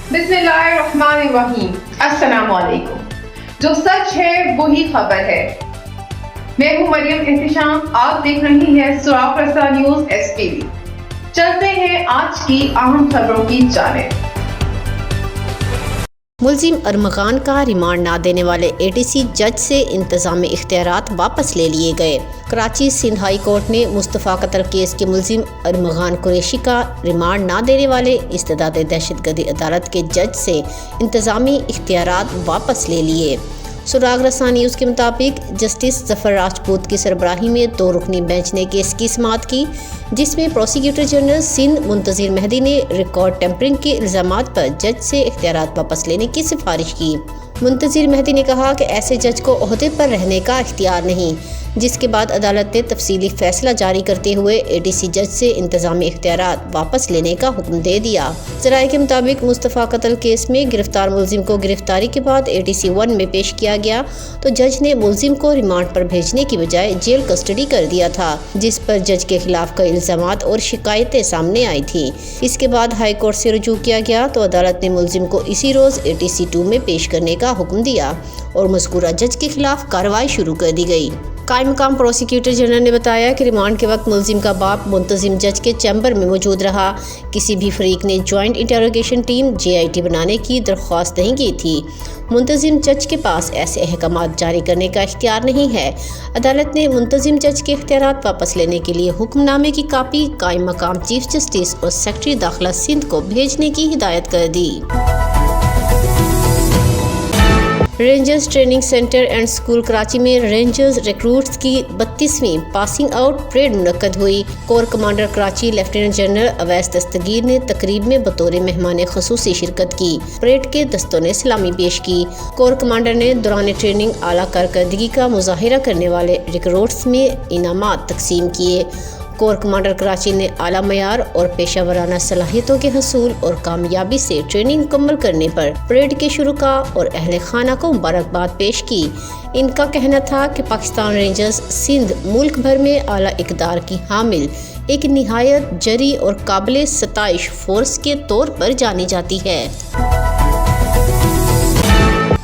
बिस्मिल्लाहिर्रहमानिर्रहीम। अस्सलाम वालेकुम। जो सच है वही खबर है। मैं हूँ मरियम एहतिशाम, आप देख रही हैं सुराग रसा न्यूज़ एसपीवी। चलते हैं आज की अहम खबरों की जानिब। मुलजिम अरमगान का रिमांड ना देने वाले एटीसी जज से इंतजामी इख्तियारात वापस ले लिए गए। कराची सिंध हाई कोर्ट ने मुस्तफ़ा कत्ल केस के मुलजिम अरमगान कुरैशी का रिमांड ना देने वाले इस्तेदाद दहशतगर्दी अदालत के जज से इंतजामी इख्तियारात वापस ले लिए। सुराग रसा न्यूज़ के मुताबिक जस्टिस जफर राजपूत की सरबराही में 2 रुकनी बेंच ने केस की समाअत की, जिसमें प्रोसिक्यूटर जनरल सिंध मुंतज़िर मेहदी ने रिकॉर्ड टेम्परिंग के इल्ज़ामात पर जज से इख्तियारात वापस लेने की सिफारिश की। मुंतज़िर मेहदी ने कहा कि ऐसे जज को ओहदे पर रहने का इख्तियार नहीं, जिसके बाद अदालत ने तफसीली फैसला जारी करते हुए एटीसी जज से इंतजामी इख्तियारात वापस लेने का हुक्म दे दिया। ज़राए के मुताबिक मुस्तफ़ा कत्ल केस में गिरफ्तार मुलजिम को गिरफ्तारी के बाद एटीसी 1 में पेश किया गया तो जज ने मुलजिम को रिमांड पर भेजने की बजाय जेल कस्टडी कर दिया था, जिस पर जज के खिलाफ कई इल्ज़ामात और शिकायतें सामने आई थी। इसके बाद हाई कोर्ट से रुजू किया गया तो अदालत ने मुलजिम को इसी रोज़ एटीसी 2 में पेश करने का हुक्म दिया और मज़कूरा जज के खिलाफ कार्रवाई शुरू कर दी गई। कायम मकाम प्रोसिक्यूटर जनरल ने बताया कि रिमांड के वक्त मुलजिम का बाप मुंतजिम जज के चैम्बर में मौजूद रहा। किसी भी फरीक ने जॉइंट इंटरोगेशन टीम JIT बनाने की दरख्वास्त नहीं की थी। मुंतजिम जज के पास ऐसे अहकामात जारी करने का इख्तियार नहीं है। अदालत ने मुंतजिम जज के इख्तियारात वापस लेने के लिए हुक्मनामे की कापी कायम मकाम चीफ जस्टिस और सेक्रेटरी दाखिला सिंध को भेजने की हिदायत कर दी। Rangers training centre and school Karachi में रेंजर्स रिक्रूट्स की 32वीं पासिंग आउट परेड मुनक्कद हुई। Corps commander Karachi lieutenant general Awais Dastagir ने तकरीब में बतौर मेहमान ख़ुसूसी शिरकत की। परेड के दस्तों ने सलामी पेश की। कोर कमांडर ने दौरान ट्रेनिंग आला कारकर्दगी का मुजाहिरा करने वाले रिक्रूट्स में इनामात तकसीम किए। कोर कमांडर कराची ने आला मयार और पेशा वराना सलाहियतों के हसूल और कामयाबी से ट्रेनिंग मुकम्मल करने पर परेड के शुरुका और अहले खाना को मुबारकबाद पेश की। इनका कहना था कि पाकिस्तान रेंजर्स सिंध मुल्क भर में आला इक़दार की हामिल एक निहायत जरी और काबिल सताइश फोर्स के तौर पर जानी जाती है।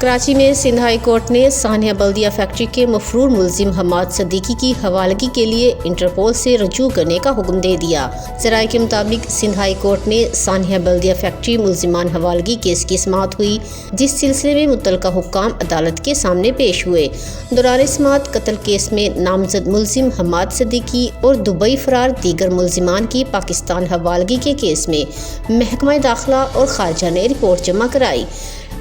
कराची में सिंध हाई कोर्ट ने सानिया बल्दिया फैक्ट्री के मफरूर मुलजिम हमाद सदीकी की हवालगी के लिए इंटरपोल से रजू करने का हुक्म दे दिया। ज़राए के मुताबिक सिंध हाई कोर्ट ने सानिया बल्दिया फैक्ट्री मुलजिमान हवालगी केस की समाअत हुई, जिस सिलसिले में मुतल्लिका हुक्काम अदालत के सामने पेश हुए। दौरान समाअत कत्ल केस में नामजद मुलजिम हमाद सदीकी और दुबई फरार दीगर मुलजिमान की पाकिस्तान हवालगी के केस में महकमा दाखिला और खारजा ने रिपोर्ट जमा कराई।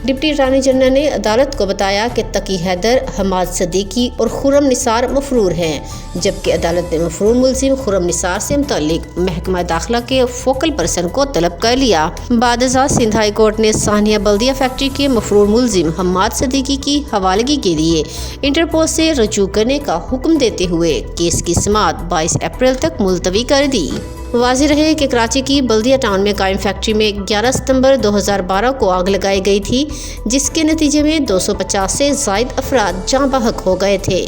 डिप्टी अटॉर्नी जनरल ने अदालत को बताया कि तकी हैदर, हमाद सदीकी और खुर्रम निसार मफरूर हैं, जबकि अदालत ने मफरूर मुलजिम खुर्रम निसार से मुतल्लिक महकमा दाखिला के फोकल पर्सन को तलब कर लिया। बादशाह सिंध हाई कोर्ट ने सानिया बल्दिया फैक्ट्री के मफरूर मुलजिम हमाद सदीकी की हवालगी के लिए इंटरपोल से रजू करने का हुक्म देते हुए केस की समाअत 22 अप्रैल तक मुलतवी कर दी। वाज़ेह रहे कि कराची की बल्दिया टाउन में कायम फैक्ट्री में 11 सितंबर 2012 को आग लगाई गई थी, जिसके नतीजे में 250 से ज़ायद अफराद जाँ बहक हो गए थे।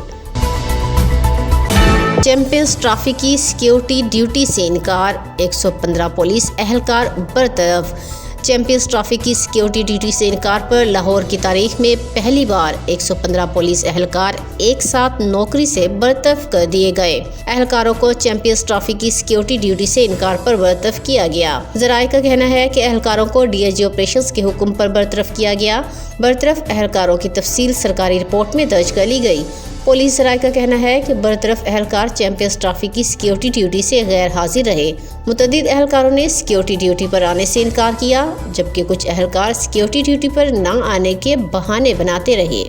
चैंपियंस ट्रॉफी की सिक्योरिटी ड्यूटी से इनकार, 115 पुलिस एहलकार बरतरफ। चैंपियंस ट्रॉफी की सिक्योरिटी ड्यूटी से इनकार पर लाहौर की तारीख में पहली बार 115 पुलिस एहलकार एक साथ नौकरी से बरतरफ कर दिए गए। एहलकारों को चैंपियंस ट्रॉफी की सिक्योरिटी ड्यूटी से इनकार पर बरतरफ किया गया। ज़राए का कहना है कि एहलकारों को DIG ऑपरेशंस के हुक्म पर बरतरफ किया गया। बरतरफ एहलकारों की तफसील सरकारी रिपोर्ट में दर्ज कर ली गई। पुलिस सराय का कहना है कि बरतरफ एहलकार चैंपियंस ट्रॉफी की सिक्योरिटी ड्यूटी से गैर हाजिर रहे। मुतअद्दिद एहलकारों ने सिक्योरिटी ड्यूटी पर आने से इनकार किया, जबकि कुछ एहलकार सिक्योरिटी ड्यूटी पर न आने के बहाने बनाते रहे।